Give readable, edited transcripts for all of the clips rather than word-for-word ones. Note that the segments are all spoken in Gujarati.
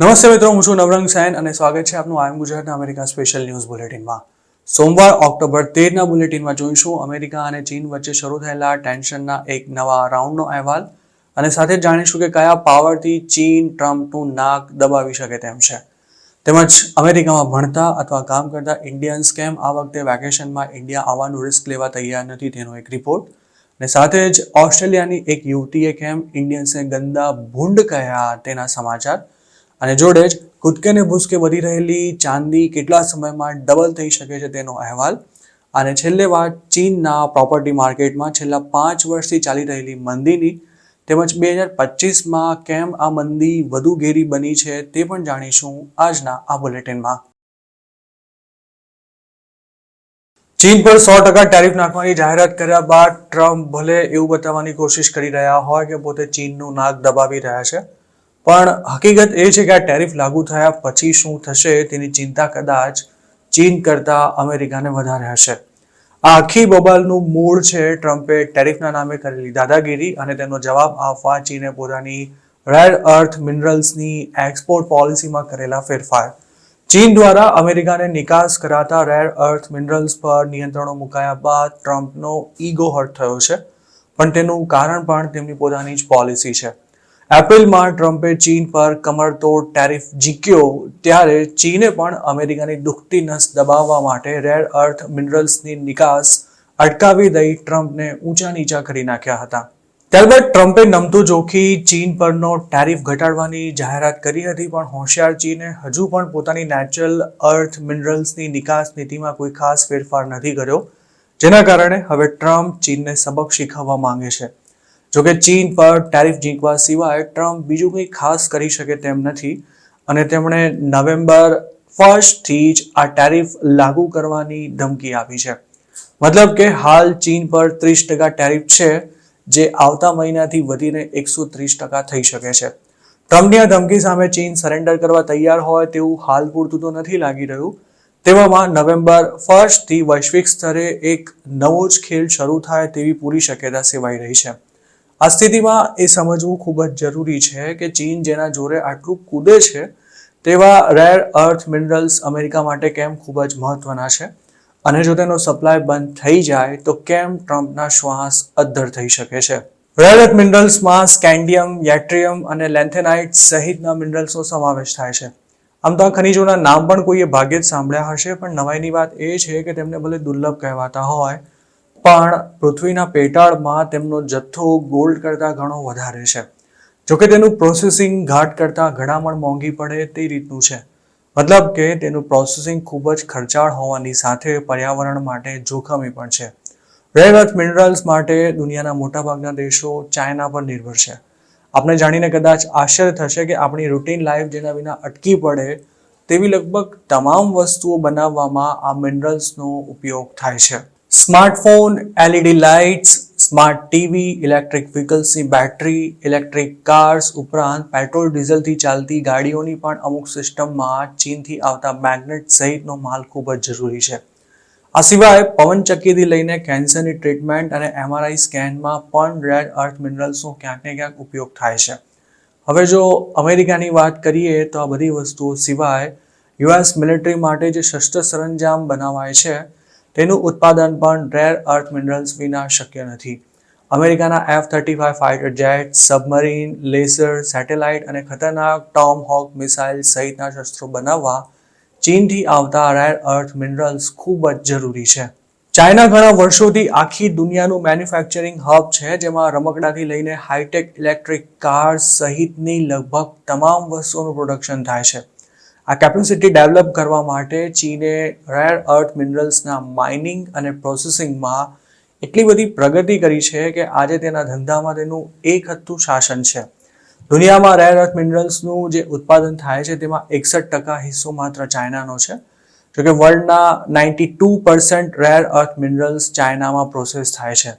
નમસ્તે મિત્રો, હું છું નવરંગ સૈન અને સ્વાગત છે આપનું આઈ એમ ગુજરાતના અમેરિકા સ્પેશિયલ ન્યૂઝ બુલેટિનમાં। સોમવાર ઓક્ટોબર 13ના બુલેટિનમાં જોઈશું અમેરિકા અને ચીન વચ્ચે શરૂ થયેલા ટેન્શનના એક નવા રાઉન્ડનો અહેવાલ અને સાથે જ જાણીશું કે કયા પાવરથી ચીન ટ્રમ્પનું નાક દબાવી શકે તેમ છે, તેમજ અમેરિકામાં ભણતા અથવા કામ કરતા ઇન્ડિયન્સ કેમ આ વખતે વેકેશનમાં ઇન્ડિયા આવવાનું રિસ્ક લેવા તૈયાર નથી તેનો એક રિપોર્ટ, અને સાથે જ ઓસ્ટ્રેલિયાની એક યુવતીએ કેમ ઇન્ડિયન્સને ગંદા ભૂંડ કહ્યા તેના સમાચાર, અને જોડે જ કૂદકે ને ભૂસકે વધી રહેલી ચાંદી કેટલા સમયમાં ડબલ થઈ શકે છે તેનો અહેવાલ, અને છેલ્લે વાત ચીનના પ્રોપર્ટી માર્કેટમાં છેલ્લા 5 વર્ષથી ચાલી રહેલી મંદીની, તેમજ 2025માં કેમ આ મંદી વધુ ઘેરી બની છે તે પણ જાણીશું આજના આ બુલેટિનમાં। ચીન પર 100% ટેરિફ નાખવાની જાહેરાત કર્યા બાદ ટ્રમ્પ ભલે એવું બતાવવાની કોશિશ કરી રહ્યા હોય કે પોતે ચીનનું નાક દબાવી રહ્યા છે, પણ હકીકત એ છે કે આ ટેરિફ લાગુ થયા પછી શું થશે તેની ચિંતા કદાચ ચીન કરતાં અમેરિકાને વધારે હશે। આ આખી બબાલનું મૂળ છે ટ્રમ્પે ટેરિફના નામે કરેલી દાદાગીરી અને તેનો જવાબ આપવા ચીને પોતાની રેર અર્થ મિનરલ્સની એક્સપોર્ટ પોલિસીમાં કરેલા ફેરફાર। ચીન દ્વારા અમેરિકાને નિકાસ કરાતા રેર અર્થ મિનરલ્સ પર નિયંત્રણો મુકાયા બાદ ટ્રમ્પનો ઈગો હર્ટ થયો છે, પણ તેનું કારણ પણ તેમની પોતાની જ પોલિસી છે। એપ્રિલમાં ટ્રમ્પે ચીન પર કમરતોડ ટેરિફ ઝીક્યો ત્યારે ચીને પણ અમેરિકાની દુખતી નસ દબાવવા માટે રેર અર્થ મિનરલ્સની નિકાસ અટકાવી દઈ ટ્રમ્પને ઊંચા નીચા કરી નાખ્યા હતા। ત્યારબાદ ટ્રમ્પે નમતું જોખી ચીન પરનો ટેરિફ ઘટાડવાની જાહેરાત કરી હતી, પણ હોશિયાર ચીને હજુ પણ પોતાની નેચરલ અર્થ મિનરલ્સની નિકાસ નીતિમાં કોઈ ખાસ ફેરફાર નથી કર્યો, જેના કારણે હવે ટ્રમ્પ ચીનને સબક શીખવવા માંગે છે। જોકે ચીન પર ટેરિફ ઝીંકવા સિવાય ટ્રમ્પ બીજું કંઈ ખાસ કરી શકે તેમ નથી, અને તેમણે નવેમ્બર 1થી જ આ ટેરિફ લાગુ કરવાની ધમકી આપી છે। મતલબ કે હાલ ચીન પર 30% ટેરિફ છે, જે આવતા મહિનાથી વધીને 130% થઈ શકે છે। ટ્રમ્પની આ ધમકી સામે ચીન સરેન્ડર કરવા તૈયાર હોય તેવું હાલ પૂરતું તો નથી લાગી રહ્યું। તેવામાં નવેમ્બર 1થી વૈશ્વિક સ્તરે એક નવો જ ખેલ શરૂ થાય તેવી પૂરી શક્યતા સેવાઈ રહી છે। આ સ્થિતિમાં એ સમજવું ખૂબ જ જરૂરી છે કે ચીન જેના જોરે આટલું કૂદે છે તેવા રેર અર્થ મિનરલ્સ અમેરિકા માટે કેમ ખૂબ જ મહત્વના છે, અને જો તેનો સપ્લાય બંધ થઈ જાય તો કેમ ટ્રમ્પના શ્વાસ અદ્ધર થઈ શકે છે। રેર અર્થ મિનરલ્સમાં સ્કેન્ડિયમ, યેટ્રિયમ અને લેન્થેનાઇટ સહિતના મિનરલ્સનો સમાવેશ થાય છે। આમ તો આ ખનિજોના નામ પણ કોઈએ ભાગ્યે જ સાંભળ્યા હશે, પણ નવાઈની વાત એ છે કે તેમને ભલે દુર્લભ કહેવાતા હોય, પણ પૃથ્વીના પેટાળમાં તેમનો જથ્થો ગોલ્ડ કરતાં ઘણો વધારે છે। જોકે તેનું પ્રોસેસિંગ ઘાટ કરતાં ઘણામણ મોંઘી પડે તે રીતનું છે, મતલબ કે તેનું પ્રોસેસિંગ ખૂબ જ ખર્ચાળ હોવાની સાથે પર્યાવરણ માટે જોખમી પણ છે। રેર અર્થ મિનરલ્સ માટે દુનિયાના મોટાભાગના દેશો ચાઇના પર નિર્ભર છે। આપણે જાણીને કદાચ આશ્ચર્ય થશે કે આપણી રૂટીન લાઈફ જેના વિના અટકી પડે તેવી લગભગ તમામ વસ્તુઓ બનાવવામાં આ મિનરલ્સનો ઉપયોગ થાય છે। Smartphone, LED lights, smart TV, electric વ્હીકલ્સની બેટરી, ઇલેક્ટ્રિક કાર્સ ઉપરાંત પેટ્રોલ ડીઝલથી ચાલતી ગાડીઓની પણ અમુક સિસ્ટમમાં ચીનથી આવતા મેગ્નેટ સહિતનો માલ ખૂબ જ જરૂરી છે। આ સિવાય પવનચક્કીથી લઈને કેન્સરની ટ્રીટમેન્ટ અને MRI સ્કેનમાં પણ રેર અર્થ મિનરલ્સનો ક્યાંક ને ક્યાંક ઉપયોગ થાય છે। હવે જો અમેરિકાની વાત કરીએ તો આ બધી વસ્તુઓ સિવાય US મિલિટરી માટે જે શસ્ત્ર સરંજામ બનાવાય છે તેનું ઉત્પાદન પણ રેર અર્થ મિનરલ્સ વિના શક્ય નથી। અમેરિકાના F-35 fighter jet, submarine, laser, satellite અને ખતરનાક ટોમ હોક મિસાઇલ સહિતના શસ્ત્રો બનાવવા ચીનથી આવતા રેર અર્થ મિનરલ્સ ખૂબ જ જરૂરી છે। ચાઇના ઘણા વર્ષોથી આખી દુનિયાનું મેન્યુફેક્ચરિંગ હબ છે, જેમાં રમકડાથી લઈને હાઈટેક ઇલેક્ટ્રિક કાર્સ સહિતની લગભગ તમામ વસ્તુઓનું પ્રોડક્શન થાય છે। આ કેપેસિટી ડેવલપ કરવા માટે ચીને રેર અર્થ મિનરલ્સના માઇનિંગ અને પ્રોસેસિંગમાં એટલી બધી પ્રગતિ કરી છે કે આજે તેના ધંધામાં તેનું એક હત્તું શાસન છે। દુનિયામાં રેર અર્થ મિનરલ્સનું જે ઉત્પાદન થાય છે તેમાં 61% હિસ્સો માત્ર ચાઇનાનો છે, જોકે વર્લ્ડના 92% રેર અર્થ મિનરલ્સ ચાઇનામાં પ્રોસેસ થાય છે।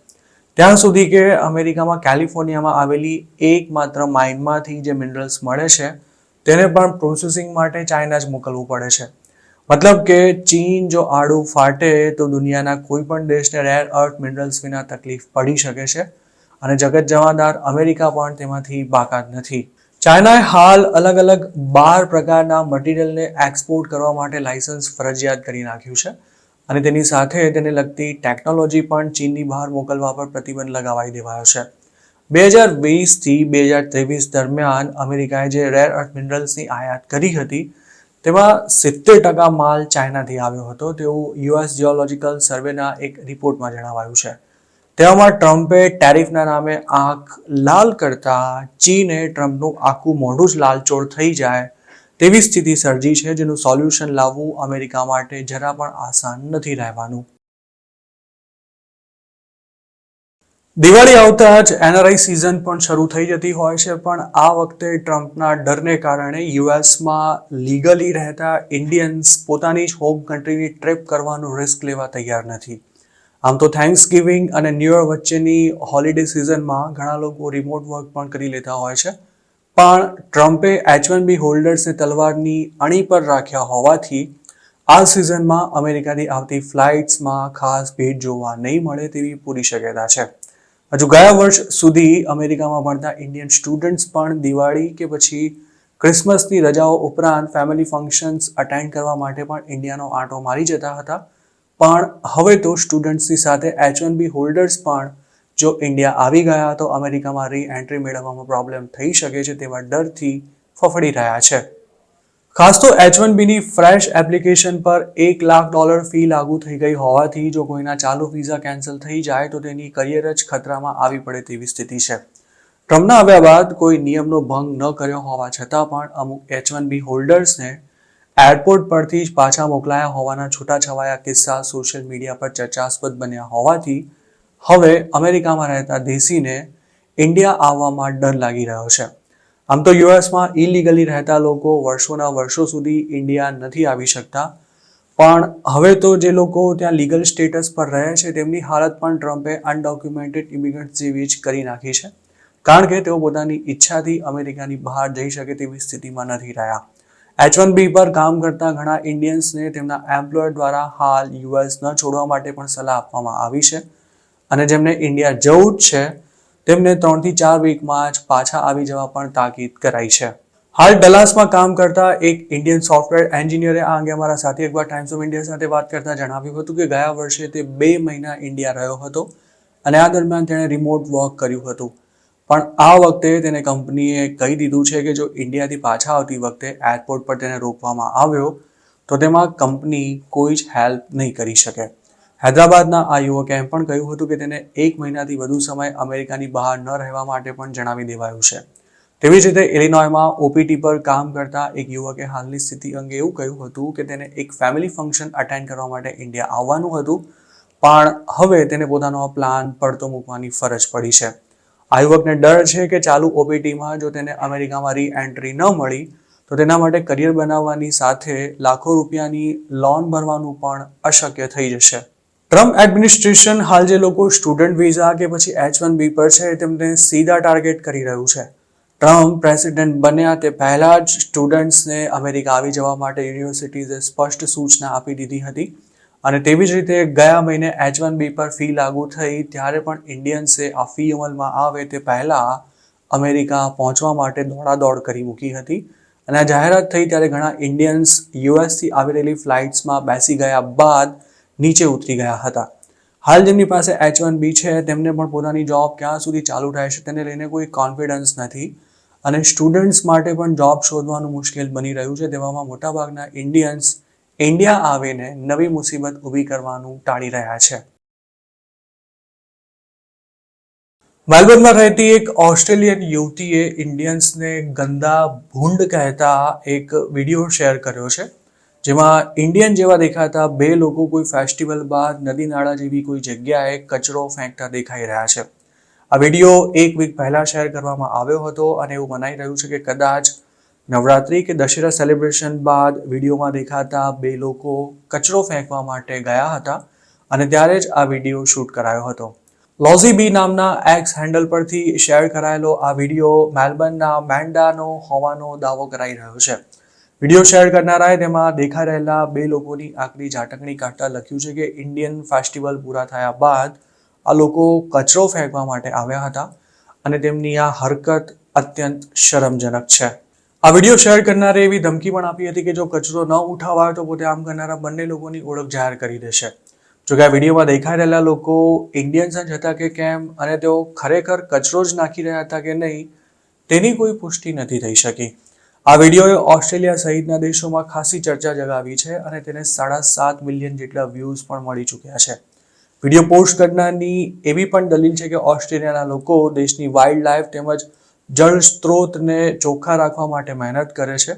ત્યાં સુધી કે અમેરિકામાં કેલિફોર્નિયામાં આવેલી એકમાત્ર માઇનમાંથી જે મિનરલ્સ મળે છે તેને પણ પ્રોસેસિંગ માટે ચાઇના જ મોકલવું પડે છે। મતલબ કે ચીન જો આડું ફાટે તો દુનિયાના કોઈ પણ દેશને રેર અર્થ મિનરલ્સ વિના તકલીફ પડી શકે છે, અને જગત જમાદાર અમેરિકા પણ તેમાંથી બાકાત નથી। ચાઇનાએ હાલ અલગ અલગ 12 પ્રકારના મટીરિયલને એક્સપોર્ટ કરવા માટે લાયસન્સ ફરજિયાત કરી નાખ્યું છે અને તેની સાથે તેને લગતી ટેકનોલોજી પણ ચીનની બહાર મોકલવા પર પ્રતિબંધ લગાવી દેવાયો છે. 2020થી 2023 દરમિયાન અમેરિકાએ જે રેર અર્થ મિનરલ્સની આયાત કરી હતી તેમાં 70% માલ ચાઇનાથી આવ્યો હતો તેવું યુએસ જીઓલોજીકલ સર્વેના એક રિપોર્ટમાં જણાવાયું છે. તેવામાં ટ્રમ્પે ટેરિફના નામે આંખ લાલ કરતા ચીને ટ્રમ્પનું આખું મોઢું જ લાલચોળ થઈ જાય તેવી સ્થિતિ સર્જી છે, જેનું સોલ્યુશન લાવવું અમેરિકા માટે જરા પણ આસાન નથી રહેવાનું. દિવાળી આવતા જ એનઆરઆઈ સિઝન પણ શરૂ થઈ જતી હોય છે, પણ આ વખતે ટ્રમ્પના ડરને કારણે યુએસમાં લીગલી રહેતા ઇન્ડિયન્સ પોતાની જ હોમ કન્ટ્રીની ટ્રીપ કરવાનું રિસ્ક લેવા તૈયાર નથી. આમ તો થેન્ક્સગિવિંગ અને ન્યૂ યર વચ્ચેની હોલિડે સિઝનમાં ઘણા લોકો રિમોટ વર્ક પણ કરી લેતા હોય છે, પણ ટ્રમ્પે H1B હોલ્ડર્સને તલવારની અણી પર રાખ્યા હોવાથી આ સિઝનમાં અમેરિકાથી આવતી ફ્લાઇટ્સમાં ખાસ ભીડ જોવા નહીં મળે તેવી પૂરી શક્યતા છે. હજુ ગયા વર્ષ સુધી અમેરિકામાં ભણતા ઇન્ડિયન સ્ટુડન્ટ્સ પણ દિવાળી કે પછી ક્રિસમસની રજાઓ ઉપરાંત ફેમિલી ફંક્શન્સ અટેન્ડ કરવા માટે પણ ઇન્ડિયાનો આંટો મારી જતા હતા, પણ હવે તો સ્ટુડન્ટ્સની સાથે H1B હોલ્ડર્સ પણ જો ઇન્ડિયા આવી ગયા તો અમેરિકામાં રી એન્ટ્રી મેળવવામાં પ્રોબ્લેમ થઈ શકે છે તેવા ડરથી ફફડી રહ્યા છે. ખાસ તો H1Bની ફ્રેશ એપ્લિકેશન પર $1 લાખ ફી લાગુ થઈ ગઈ હોવાથી જો કોઈના ચાલુ વિઝા કેન્સલ થઈ જાય તો તેની કરિયર જ ખતરામાં આવી પડે તેવી સ્થિતિ છે. ટ્રમ્પના આવ્યા બાદ કોઈ નિયમનો ભંગ ન કર્યો હોવા છતાં પણ અમુક H1B હોલ્ડર્સને એરપોર્ટ પરથી જ પાછા મોકલાયા હોવાના છૂટાછવાયા કિસ્સા સોશિયલ મીડિયા પર ચર્ચાસ્પદ બન્યા હોવાથી હવે અમેરિકામાં રહેતા દેશીને ઇન્ડિયા આવવામાં ડર લાગી રહ્યો છે. આમ તો યુએસમાં ઇલીગલી રહેતા લોકો વર્ષોના વર્ષો સુધી ઇન્ડિયા નથી આવી શકતા, પણ હવે તો જે લોકો ત્યાં લીગલ સ્ટેટસ પર રહે છે તેમની હાલત પણ ટ્રમ્પે અનડોક્યુમેન્ટેડ ઇમિગ્રન્ટ જેવી જ કરી નાખી છે, કારણ કે તેઓ પોતાની ઈચ્છાથી અમેરિકાની બહાર જઈ શકે તેવી સ્થિતિમાં નથી રહ્યા. H1B પર કામ કરતા ઘણા ઇન્ડિયન્સને તેમના એમ્પ્લોયર દ્વારા હાલ યુએસ ન છોડવા માટે પણ સલાહ આપવામાં આવી છે અને જેમને ઇન્ડિયા જવું જ છે તેમને 3 થી 4 વીકમાં જ પાછા આવી જવા પણ તાકીદ કરાઈ છે. હાલ ડલાસમાં કામ કરતા એક ઇન્ડિયન સોફ્ટવેર એન્જિનિયરે આ અંગે અમારા સાથી અખબાર ટાઈમ્સ ઓફ ઇન્ડિયા સાથે વાત કરતા જણાવ્યું હતું કે ગયા વર્ષે તે 2 મહિના ઇન્ડિયા રહ્યો હતો અને આ દરમિયાન તેણે રિમોટ વર્ક કર્યું હતું, પણ આ વખતે તેને કંપનીએ કહી દીધું છે કે જો ઇન્ડિયાથી પાછા આવતી વખતે એરપોર્ટ પર તેને રોકવામાં આવ્યો તો તેમાં કંપની કોઈ જ હેલ્પ નહીં કરી શકે. હૈદરાબાદના આ યુવકે એમ પણ કહ્યું હતું કે તેને 1 મહિનાથી વધુ સમય અમેરિકાની બહાર ન રહેવા માટે પણ જણાવી દેવાયું છે. તેવી જ રીતે ઇલિનોયમાં ઓપીટી પર કામ કરતા એક યુવકે હાલની સ્થિતિ અંગે એવું કહ્યું હતું કે તેને એક ફેમિલી ફંક્શન અટેન્ડ કરવા માટે ઇન્ડિયા આવવાનું હતું, પણ હવે તેને પોતાનો પ્લાન પડતો મૂકવાની ફરજ પડી છે. આ યુવકને ડર છે કે ચાલુ ઓપીટીમાં જો તેને અમેરિકામાં રી એન્ટ્રી ન મળી તો તેના માટે કરિયર બનાવવાની સાથે લાખો રૂપિયાની લોન ભરવાનું પણ અશક્ય થઈ જશે. ટ્રમ્પ એડમિનિસ્ટ્રેશન હાલ જે લોકો સ્ટુડન્ટ વિઝા કે પછી H1B પર છે તેમને સીધા ટાર્ગેટ કરી રહ્યું છે. ટ્રમ્પ પ્રેસિડેન્ટ બન્યા તે પહેલા જ સ્ટુડન્ટ્સને અમેરિકા આવી જવા માટે યુનિવર્સિટીઝે સ્પષ્ટ સૂચના આપી દીધી હતી અને તેવી જ રીતે ગયા મહિને H1B પર ફી લાગુ થઈ ત્યારે પણ ઇન્ડિયન્સે આ ફી અમલમાં આવે તે પહેલા અમેરિકા પહોંચવા માટે દોડાદોડ કરી મૂકી હતી અને આ જાહેરાત થઈ ત્યારે ઘણા ઇન્ડિયન્સ યુએસથી આવી રહેલી ફ્લાઇટ્સમાં બેસી ગયા બાદ નીચે ઉતરી ગયા હતા. હાલ જેમની પાસે H1B છે તેમને પણ પોતાની જોબ ક્યાં સુધી ચાલુ રહેશે તેને લઈને કોઈ કોન્ફિડન્સ નથી અને સ્ટુડન્ટ્સ માટે પણ જોબ શોધવાનું મુશ્કેલ બની રહ્યું છે. તેવામાં મોટાભાગના ઇન્ડિયન્સ ઇન્ડિયા આવીને નવી મુસીબત ઊભી કરવાનું ટાળી રહ્યા છે. મેલબર્નમાં રહેતી એક ઓસ્ટ્રેલિયન યુવતીએ ઇન્ડિયન્સને ગંદા ભૂંડ કહેતા એક વિડીયો શેર કર્યો છે, જેમાં ઇન્ડિયન જેવા દેખાતા 2 લોકો કોઈ ફેસ્ટિવલ બાદ નદી નાળા જેવી કોઈ જગ્યાએ કચરો ફેંકતા દેખાઈ રહ્યા છે. આ વિડીયો 1 વીક પહેલા શેર કરવામાં આવ્યો હતો અને એવું મનાઈ રહ્યું છે કે કદાચ નવરાત્રી કે દશેરા સેલિબ્રેશન બાદ વિડીયોમાં દેખાતા 2 લોકો કચરો ફેંકવા માટે ગયા હતા અને ત્યારે જ આ વિડીયો શૂટ કરાયો હતો. લોઝી બી નામના એક્સ હેન્ડલ પરથી શેર કરાયેલો આ વિડીયો મેલબર્નના મેન્ડાનો હોવાનો દાવો કરાઈ રહ્યો છે. વિડીયો શેર કરનારાએ તેમાં દેખાઈ રહેલા 2 લોકોની આકરી ઝાટકણી કાઢતા લખ્યું છે કે ઇન્ડિયન ફેસ્ટિવલ પૂરા થયા બાદ આ લોકો કચરો ફેંકવા માટે આવ્યા હતા અને તેમની આ હરકત અત્યંત શરમજનક છે. આ વિડીયો શેર કરનારે એવી ધમકી પણ આપી હતી કે જો કચરો ન ઉઠાવાય તો પોતે આમ કરનારા બંને લોકોની ઓળખ જાહેર કરી દેશે. જોકે આ વિડીયોમાં દેખાઈ રહેલા લોકો ઇન્ડિયન્સ જ હતા કે કેમ અને તેઓ ખરેખર કચરો જ નાખી રહ્યા હતા કે નહીં તેની કોઈ પુષ્ટિ નથી થઈ શકી. આ વિડીયોએ ઓસ્ટ્રેલિયા સહિતના દેશોમાં ખાસી ચર્ચા જગાવી છે અને તેને 7.5 મિલિયન જેટલા વ્યૂઝ પણ મળી ચૂક્યા છે. વિડીયો પોસ્ટ કરનારની એવી પણ દલીલ છે કે ઓસ્ટ્રેલિયાના લોકો દેશની વાઇલ્ડ લાઈફ તેમજ જળ સ્ત્રોતને ચોખ્ખા રાખવા માટે મહેનત કરે છે,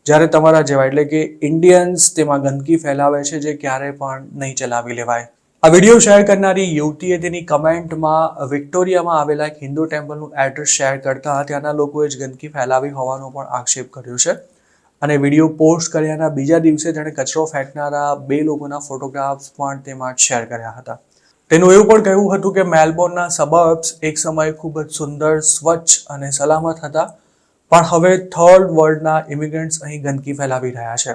જ્યારે તમારા જેવા એટલે કે ઇન્ડિયન્સ તેમાં ગંદકી ફેલાવે છે જે ક્યારે પણ નહીં ચલાવી લેવાય. આ વિડીયો શેર કરનારી યુવતીએ તેની કમેન્ટમાં વિક્ટોરિયામાં આવેલા એક હિન્દુ ટેમ્પલનું એડ્રેસ શેર કરતા ત્યાંના લોકોએ જ ગંદકી ફેલાવી હોવાનો પણ આક્ષેપ કર્યો છે અને વિડીયો પોસ્ટ કર્યાના બીજા દિવસે તેણે કચરો ફેંકનારા 2 લોકોના ફોટોગ્રાફ્સ પણ તેમાં શેર કર્યા હતા. તેનું એવું પણ કહેવું હતું કે મેલબોર્નના સબર્બ્સ એક સમયે ખૂબ જ સુંદર, સ્વચ્છ અને સલામત હતા, પણ હવે થર્ડ વર્લ્ડના ઇમિગ્રન્ટ્સ અહીં ગંદકી ફેલાવી રહ્યા છે.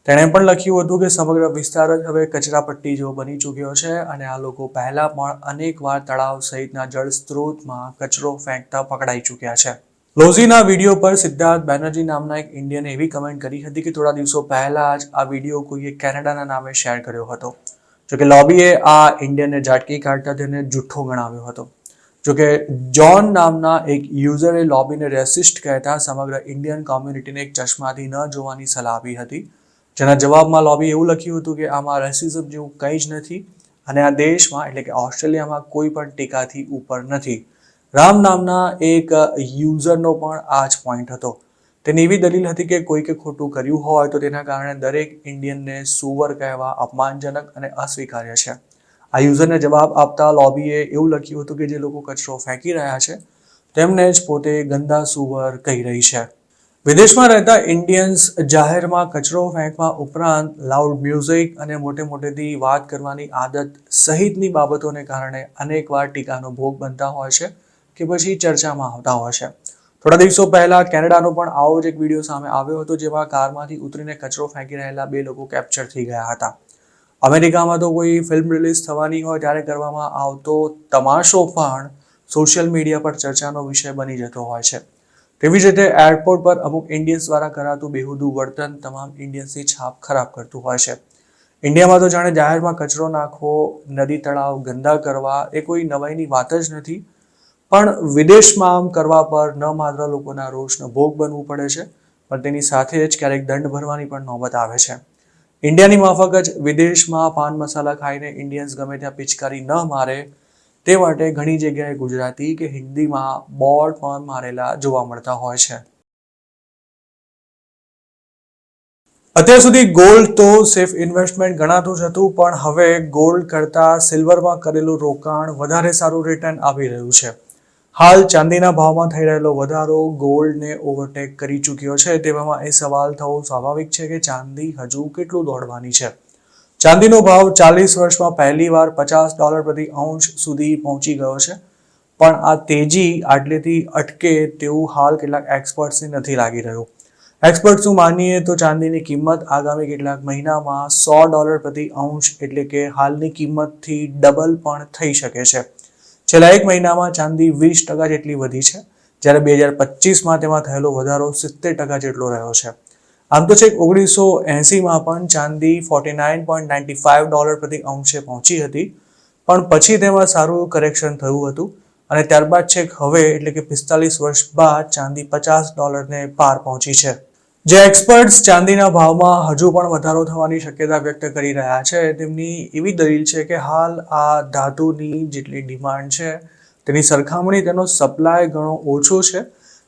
તેણે પણ લખ્યું હતું કે સમગ્ર વિસ્તાર જ હવે કચરાપટ્ટી જેવો બની ચૂક્યો છે અને આ લોકો પહેલા પણ અનેકવાર તળાવ સહિતના જળ સ્ત્રોતમાં કચરો ફેંકતા પકડાઈ ચૂક્યા છે. લોઝીના વિડીયો પર સિદ્ધાર્થ બેનર્જી નામના એક ઇન્ડિયને એવી કમેન્ટ કરી હતી કે થોડા દિવસો પહેલા જ આ વિડીયો કોઈએ કેનેડાના નામે શેર કર્યો હતો. જોકે લોબીએ આ ઇન્ડિયનને ઝાટકી કાઢતા તેને જુઠ્ઠો ગણાવ્યો હતો. જોકે જ્હોન નામના એક યુઝરે લોબીને રેસિસ્ટ કહેતા સમગ્ર ઇન્ડિયન કોમ્યુનિટીને એક ચશ્માથી ન જોવાની સલાહ આપી હતી, જેના જવાબમાં લોબીએ એવું લખ્યું હતું કે આમાં રેસિઝમ જેવું કંઈ જ નથી અને આ દેશમાં એટલે કે ઓસ્ટ્રેલિયામાં કોઈ પણ ટીકાથી ઉપર નથી. રામ નામના એક યુઝરનો પણ આ જ પોઈન્ટ હતો. તેની એવી દલીલ હતી કે કોઈકે ખોટું કર્યું હોય તો તેના કારણે દરેક ઇન્ડિયનને સુવર કહેવા અપમાનજનક અને અસ્વીકાર્ય છે. આ યુઝરને જવાબ આપતા લોબીએ એવું લખ્યું હતું કે જે લોકો કચરો ફેંકી રહ્યા છે તેમને જ પોતે ગંદા સુવર કહી રહી છે. વિદેશમાં રહેતા ઇન્ડિયન્સ જાહેરમાં કચરો ફેંકવા ઉપરાંત લાઉડ મ્યુઝિક અને મોટેથી વાત કરવાની આદત સહિતની બાબતોને કારણે અનેકવાર ટીકાનો ભોગ બનતા હોય છે કે પછી ચર્ચામાં આવતા હોય છે. થોડા દિવસો પહેલા કેનેડાનો પણ આવો જ એક વિડીયો સામે આવ્યો હતો જેમાં કારમાંથી ઉતરીને કચરો ફેંકી રહેલા 2 લોકો કેપ્ચર થઈ ગયા હતા. અમેરિકામાં તો કોઈ ફિલ્મ રિલીઝ થવાની હોય ત્યારે કરવામાં આવતો તમાશો પણ સોશિયલ મીડિયા પર ચર્ચાનો વિષય બની જતો હોય છે. તેવી જ રીતે એરપોર્ટ પર અમુક ઇન્ડિયન્સ દ્વારા કરાતું બેહુદું વર્તન તમામ ઇન્ડિયન્સની છાપ ખરાબ કરતું હોય છે. ઇન્ડિયામાં તો જાણે જાહેરમાં કચરો નાખવો, નદી તળાવ ગંદા કરવા એ કોઈ નવાઈની વાત જ નથી, પણ વિદેશમાં આમ કરવા પર ન માત્ર લોકોના રોષનો ભોગ બનવું પડે છે, પણ તેની સાથે જ ક્યારેક દંડ ભરવાની પણ નોબત આવે છે. ઇન્ડિયાની માફક જ વિદેશમાં પાન મસાલા ખાઈને ઇન્ડિયન્સ ગમે ત્યાં પિચકારી ન મારે તે માટે ઘણી જગ્યાએ ગુજરાતી કે હિન્દીમાં બોર્ડ પણ મારેલા જોવા મળતા હોય છે. અત્યાર સુધી ગોલ્ડ તો સેફ ઇન્વેસ્ટમેન્ટ ગણાતું જ હતું, પણ હવે ગોલ્ડ કરતાં સિલ્વરમાં કરેલું રોકાણ વધારે સારું રિટર્ન આપી રહ્યું છે. હાલ ચાંદીના ભાવમાં થઈ રહેલો વધારો ગોલ્ડને ઓવરટેક કરી ચૂક્યો છે. તેવામાં એ સવાલ થવો સ્વાભાવિક છે કે ચાંદી હજુ કેટલું દોડવાની છે. ચાંદીનો ભાવ 40 વર્ષમાં પહેલીવાર $50 પ્રતિ ઔંસ સુધી પહોંચી ગયો છે, પણ આ તેજી આટલેથી અટકે તેવું હાલ કેટલાક એક્સપર્ટ્સને નથી લાગી રહ્યું. એક્સપર્ટ્સનું માનીએ તો ચાંદીની કિંમત આગામી કેટલાક મહિનામાં $100 પ્રતિ ઔંસ એટલે કે હાલની કિંમતથી ડબલ પણ થઈ શકે છે. છેલ્લા 1 મહિનામાં ચાંદી 20% જેટલી વધી છે, જ્યારે 2025માં તેમાં થયેલો વધારો 70% જેટલો રહ્યો છે. આમ તો છેક 1980માં પણ ચાંદી $49.95 પ્રતિ ઔંસે પહોંચી હતી, પણ પછી તેમાં સારું કરેક્શન થયું હતું અને ત્યારબાદ છેક હવે એટલે કે 45 વર્ષ બાદ ચાંદી $50ને પાર પહોંચી છે. જે એક્સપર્ટ્સ ચાંદીના ભાવમાં હજુ પણ વધારો થવાની શક્યતા વ્યક્ત કરી રહ્યા છે તેમની એવી દલીલ છે કે હાલ આ ધાતુની જેટલી ડિમાન્ડ છે તેની સરખામણી તેનો સપ્લાય ઘણો ઓછો છે,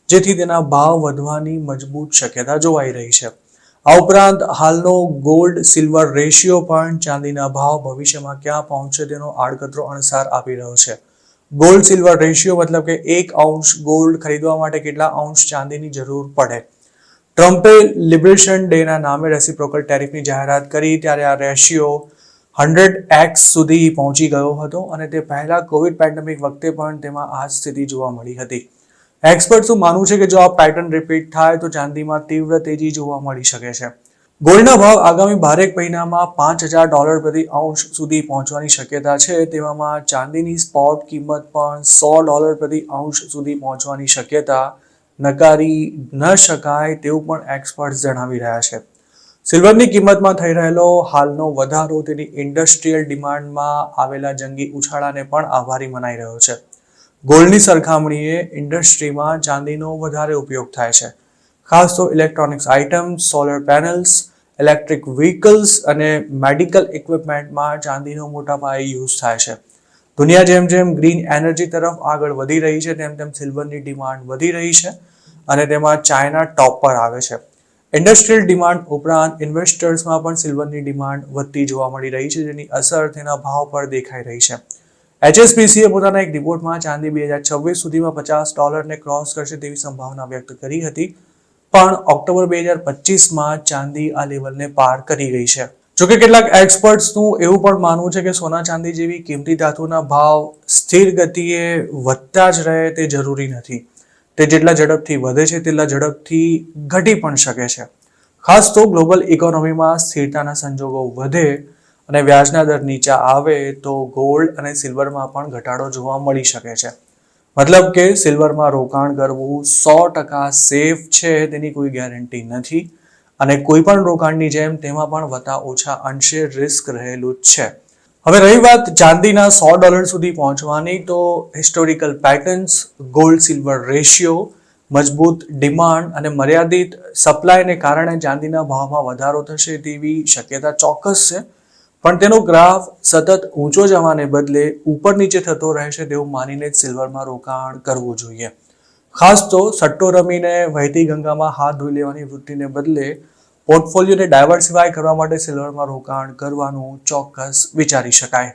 જેથી તેના ભાવ વધવાની મજબૂત શક્યતા જોવાઈ રહી છે. આ ઉપરાંત હાલનો ગોલ્ડ સિલ્વર રેશિયો પણ ચાંદીના ભાવ ભવિષ્યમાં ક્યાં પહોંચશે તેનો આડકતરો અણસાર આપી રહ્યો છે. ગોલ્ડ સિલ્વર રેશિયો મતલબ કે 1 ઔંસ ગોલ્ડ ખરીદવા માટે કેટલા ઔંસ ચાંદીની જરૂર પડે. ટ્રમ્પે લિબરેશન ડેના નામે રેસિપ્રોકલ ટેરિફની જાહેરાત કરી ત્યારે આ રેશિયો 100x સુધી પહોંચી ગયો હતો અને તે પહેલા કોવિડ પેન્ડેમિક વખતે પણ તેમાં આ સ્થિતિ જોવા મળી હતી. એક્સપર્ટ્સનું માનવું છે કે જો આ પેટર્ન રિપીટ થાય તો ચાંદીમાં તીવ્ર તેજી જોવા મળી શકે છે. ગોલ્ડના ભાવ આગામી 12 મહિનામાં $5000 પ્રતિ ઔંસ સુધી પહોંચવાની શક્યતા છે. તેવામાં ચાંદીની સ્પોટ કિંમત પણ $100 પ્રતિ ઔંસ સુધી પહોંચવાની શક્યતા નકારી ન શકાય તેવું પણ એક્સપર્ટ્સ જણાવી રહ્યા છે. સિલ્વરની કિંમતમાં થઈ રહેલો હાલનો વધારો તેની ઇન્ડસ્ટ્રીયલ ડિમાન્ડમાં આવેલા જંગી ઉછાળાને પણ આભારી મનાઈ રહ્યો છે. ગોલ્ડની સરખામણીએ ઇન્ડસ્ટ્રીમાં ચાંદીનો વધારે ઉપયોગ થાય છે, ખાસ તો electronics items, solar panels, electric vehicles અને મેડિકલ ઇક્વિપમેન્ટમાં ચાંદીનો મોટા પાયે યુઝ થાય છે. દુનિયા જેમ જેમ ગ્રીન એનર્જી તરફ આગળ વધી રહી છે તેમ તેમ સિલ્વરની ડિમાન્ડ વધી રહી છે અને તેમાં ચાઇના ટોપ પર આવે છે. ઇન્ડસ્ટ્રીયલ ડિમાન્ડ ઉપરાંત ઇન્વેસ્ટર્સમાં પણ સિલ્વરની ડિમાન્ડ વધતી જોવા મળી રહી છે, જેની અસર તેના ભાવ પર દેખાઈ રહી છે. HSBCએ પોતાના એક રિપોર્ટમાં ચાંદી 2026 સુધીમાં $50 ક્રોસ કરશે તેવી સંભાવના વ્યક્ત કરી હતી, પણ ઓક્ટોબર 2025માં ચાંદી આ લેવલને પાર કરી ગઈ છે. જોકે કેટલાક એક્સપર્ટ્સનું એવું પણ માનવું છે કે સોના ચાંદી જેવી કિંમતી ધાતુના ભાવ સ્થિર ગતિએ વધતા જ રહે તે જરૂરી નથી. તે જેટલા ઝડપથી વધે છે તેટલા ઝડપથી ઘટી પણ શકે છે. ખાસ તો ગ્લોબલ ઇકોનોમીમાં સ્થિરતાના સંજોગો વધે અને વ્યાજના દર નીચા આવે તો ગોલ્ડ અને સિલ્વરમાં પણ ઘટાડો જોવા મળી શકે છે. મતલબ કે સિલ્વરમાં રોકાણ કરવું 100% સેફ છે તેની કોઈ ગેરંટી નથી અને કોઈ પણ રોકાણની જેમ તેમાં પણ વત્તા ઓછા અંશે રિસ્ક રહેલું જ છે. હવે રહી વાત ચાંદીના $100 સુધી પહોંચવાની, તો historical patterns, gold silver ratio, મજબૂત ડિમાન્ડ અને મર્યાદિત સપ્લાયને કારણે ચાંદીના ભાવમાં વધારો થશે તેવી શક્યતા ચોક્કસ છે, પણ તેનો ગ્રાફ સતત ઊંચો જવાને બદલે ઉપર નીચે થતો રહેશે તેવું માનીને જ સિલ્વરમાં રોકાણ કરવું જોઈએ. ખાસ તો સટ્ટો રમીને વહેતી ગંગામાં હાથ ધોઈ લેવાની વૃત્તિને બદલે પોર્ટફોલિયોને ડાયવર્સિફાય કરવા માટે સિલ્વરમાં રોકાણ કરવાનું ચોક્કસ વિચારી શકાય.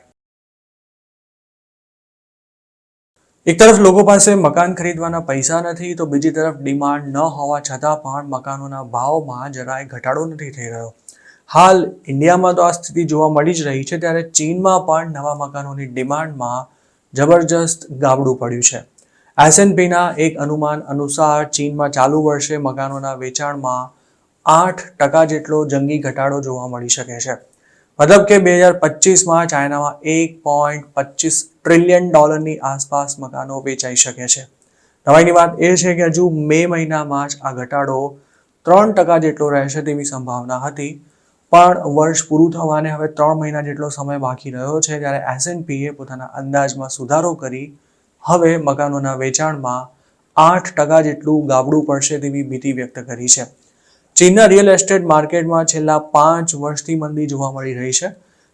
એક તરફ લોકો પાસે મકાન ખરીદવાના પૈસા નથી તો બીજી તરફ ડિમાન્ડ ન હોવા છતાં પણ મકાનોના ભાવમાં જરાય ઘટાડો નથી થઈ રહ્યો. હાલ ઇન્ડિયામાં તો આ સ્થિતિ જોવા મળી જ રહી છે, ત્યારે ચીનમાં પણ નવા મકાનોની ડિમાન્ડમાં જબરજસ્ત ગાબડું પડ્યું છે. S&Pના એક અનુમાન અનુસાર ચીનમાં ચાલુ વર્ષે મકાનોના વેચાણમાં 8% જેટલો જંગી ઘટાડો જોવા મળી શકે છે. મતલબ કે 2025માં ચાઇનામાં $1.25 ટ્રિલિયન આસપાસ મકાનો વેચાઈ શકે છે. નવાઈની વાત એ છે કે હજુ મે મહિનામાં જ આ ઘટાડો 3% જેટલો રહેશે તેવી સંભાવના હતી, પણ વર્ષ પૂરું થવાને હવે 3 મહિના જેટલો સમય બાકી રહ્યો છે, ત્યારે S&Pએ પોતાના અંદાજમાં સુધારો કરી હવે મકાનોના વેચાણમાં 8% જેટલું ગાબડું પડશે તેવી ભીતિ વ્યક્ત કરી છે. ચીનના રિયલ એસ્ટેટ માર્કેટમાં છેલ્લા 5 વર્ષથી મંદી જોવા મળી રહી છે,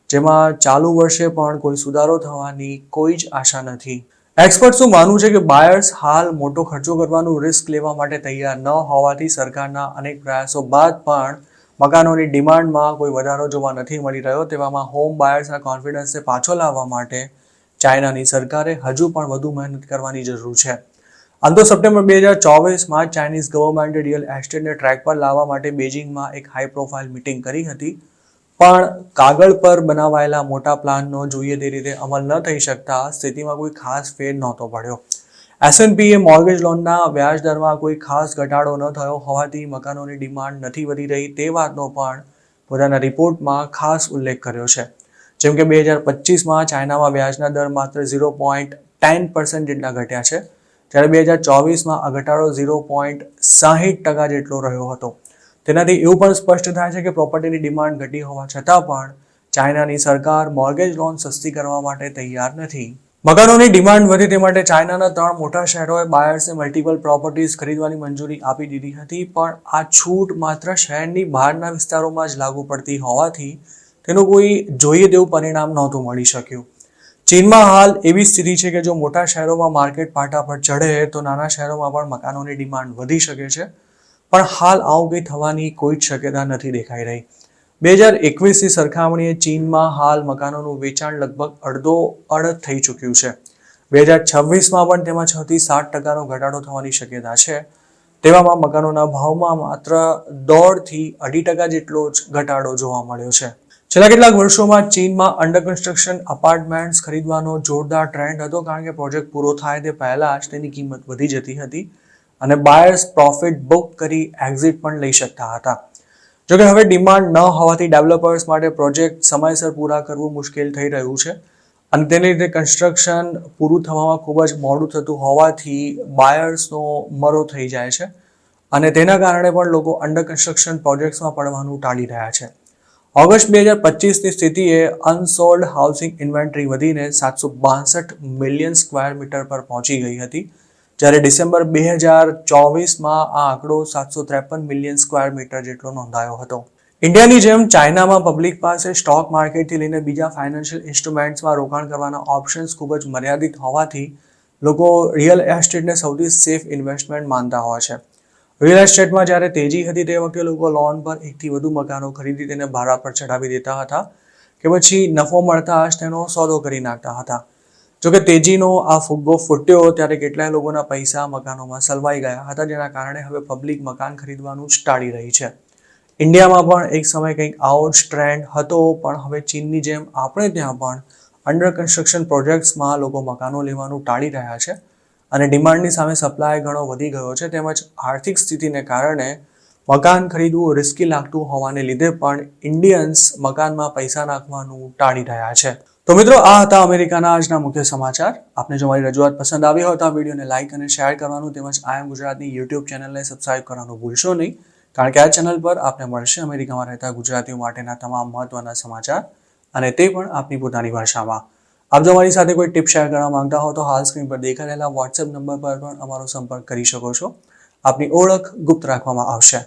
જેમાં ચાલુ વર્ષે પણ કોઈ સુધારો થવાની કોઈ જ આશા નથી. એક્સપર્ટ્સનું માનવું છે કે બાયર્સ હાલ મોટો ખર્ચો કરવાનું રિસ્ક લેવા માટે તૈયાર ન હોવાથી સરકારના અનેક પ્રયાસો બાદ પણ મકાનોની ડિમાન્ડમાં કોઈ વધારો જોવા નથી મળી રહ્યો. તેવામાં હોમ બાયર્સના કોન્ફિડન્સને પાછો લાવવા માટે ચાઇનાની સરકારે હજુ પણ વધુ મહેનત કરવાની જરૂર છે. આમ તો સપ્ટેમ્બર 2024માં ચાઇનીઝ ગવર્મેન્ટે રિયલ એસ્ટેટને ટ્રેક પર લાવવા માટે બેઇજિંગમાં એક હાઈ પ્રોફાઇલ મીટિંગ કરી હતી, પણ કાગળ પર બનાવાયેલા મોટા પ્લાનનો જોઈએ તે રીતે અમલ ન થઈ શકતા સ્થિતિમાં કોઈ ખાસ ફેર નહોતો પડ્યો. S&Pએ મોર્ગેજ લોનના વ્યાજ દરમાં કોઈ ખાસ ઘટાડો ન થયો હોવાથી મકાનોની ડિમાન્ડ નથી વધી રહી તે વાતનો પણ પોતાના રિપોર્ટમાં ખાસ ઉલ્લેખ કર્યો છે. જેમ કે 2025માં ચાઇનામાં વ્યાજના દર માત્ર 0.10% જેટલા ઘટ્યા છે, જ્યારે 2024માં આ ઘટાડો 0.60% જેટલો રહ્યો હતો. તેનાથી એવું પણ સ્પષ્ટ થાય છે કે પ્રોપર્ટીની ડિમાન્ડ ઘટી હોવા છતાં પણ ચાઇનાની સરકાર મોર્ગેજ લોન સસ્તી કરવા માટે તૈયાર નથી. મકાનોની ડિમાન્ડ વધે તે માટે ચાઇનાના 3 મોટા શહેરોએ બાયર્સને મલ્ટિપલ પ્રોપર્ટીઝ ખરીદવાની મંજૂરી આપી દીધી હતી, પણ આ છૂટ માત્ર શહેરની બહારના વિસ્તારોમાં જ લાગુ પડતી હોવાથી તેનું કોઈ જોઈએ તેવું પરિણામ નહોતું મળી શક્યું. ચીનમાં હાલ એવી સ્થિતિ છે કે જો મોટા શહેરોમાં માર્કેટ પાટા પર ચઢે તો નાના શહેરોમાં પણ મકાનોની ડિમાન્ડ વધી શકે છે, પણ હાલ આવું કંઈ થવાની કોઈ જ શક્યતા નથી દેખાઈ રહી. 2021ની સરખામણીએ ચીનમાં હાલ મકાનોનું વેચાણ લગભગ અડધ થઈ ચૂક્યું છે. 2026માં પણ તેમાં 6 થી 7% ઘટાડો થવાની શક્યતા છે. તેવામાં મકાનોના ભાવમાં માત્ર 1.5 થી 2.5% જેટલો જ ઘટાડો જોવા મળ્યો છે. છેલ્લા કેટલાક વર્ષોમાં ચીનમાં અંડર કન્સ્ટ્રક્શન અપાર્ટમેન્ટ્સ ખરીદવાનો જોરદાર ટ્રેન્ડ હતો, કારણ કે પ્રોજેક્ટ પૂરો થાય તે પહેલાં જ તેની કિંમત વધી જતી હતી અને બાયર્સ પ્રોફિટ બુક કરી એક્ઝિટ પણ લઈ શકતા હતા. જોકે હવે ડિમાન્ડ ન હોવાથી ડેવલપર્સ માટે પ્રોજેક્ટ સમયસર પૂરા કરવું મુશ્કેલ થઈ રહ્યું છે અને તેને લીધે કન્સ્ટ્રક્શન પૂરું થવામાં ખૂબ જ મોડું થતું હોવાથી બાયર્સનો મરો થઈ જાય છે અને તેના કારણે પણ લોકો અંડર કન્સ્ટ્રક્શન પ્રોજેક્ટ્સમાં પડવાનું ટાળી રહ્યા છે. ઓગસ્ટ 2025ની સ્થિતિએ અનસોલ્ડ હાઉસિંગ ઇન્વેન્ટરી વધીને 762 મિલિયન સ્ક્વેર મીટર પર પહોંચી ગઈ હતી, જ્યારે ડિસેમ્બર 2024માં આ આંકડો 753 મિલિયન સ્ક્વેર મીટર જેટલો નોંધાયો હતો. ઇન્ડિયાની જેમ ચાઇનામાં પબ્લિક પાસે સ્ટોક માર્કેટથી લઈને બીજા ફાઇનાન્શિયલ ઇન્સ્ટ્રુમેન્ટ્સમાં રોકાણ કરવાના ઓપ્શન્સ ખૂબ જ મર્યાદિત હોવાથી લોકો રિયલ એસ્ટેટને સૌથી સેફ ઇન્વેસ્ટમેન્ટ માનતા હોય છે. રિયલ એસ્ટેટમાં જ્યારે તેજી હતી તે વખતે લોકો લોન પર એકથી વધુ મકાનો ખરીદી તેને ભાડા પર ચઢાવી દેતા હતા કે પછી નફો મળતા જ તેનો સોદો કરી નાખતા હતા. જોકે તેજીનો આ ફુગ્ગો ફૂટ્યો ત્યારે કેટલાય લોકોના પૈસા મકાનોમાં સલવાઈ ગયા હતા, જેના કારણે હવે પબ્લિક મકાન ખરીદવાનું જ ટાળી રહી છે. ઇન્ડિયામાં પણ એક સમય કંઈક આવો જ ટ્રેન્ડ હતો, પણ હવે ચીનની જેમ આપણે ત્યાં પણ અંડર કન્સ્ટ્રક્શન પ્રોજેક્ટ્સમાં લોકો મકાનો લેવાનું ટાળી રહ્યા છે અને ડિમાન્ડની સામે સપ્લાય ઘણો વધી ગયો છે. તેમજ આર્થિક સ્થિતિને કારણે મકાન ખરીદવું રિસ્કી લાગતું હોવાને લીધે પણ ઇન્ડિયન્સ મકાનમાં પૈસા નાખવાનું ટાળી રહ્યા છે. તો મિત્રો, આ હતા અમેરિકાના આજના મુખ્ય સમાચાર. આપને જો મારી રજૂઆત પસંદ આવી હોય તો આ વિડીયોને લાઇક અને શેર કરવાનું તેમજ આઈ એમ ગુજરાતની યુટ્યુબ ચેનલને સબસ્ક્રાઇબ કરવાનું ભૂલશો નહીં, કારણ કે આ ચેનલ પર આપને મળશે અમેરિકામાં રહેતા ગુજરાતીઓ માટેના તમામ મહત્વના સમાચાર અને તે પણ આપની પોતાની ભાષામાં. આપ જો મારી સાથે કોઈ ટિપ શેર કરવા માંગતા હો તો હાલ સ્ક્રીન પર દેખાઈ રહેલા વોટ્સએપ નંબર પર પણ અમારો સંપર્ક કરી શકો છો. આપની ઓળખ ગુપ્ત રાખવામાં આવશે.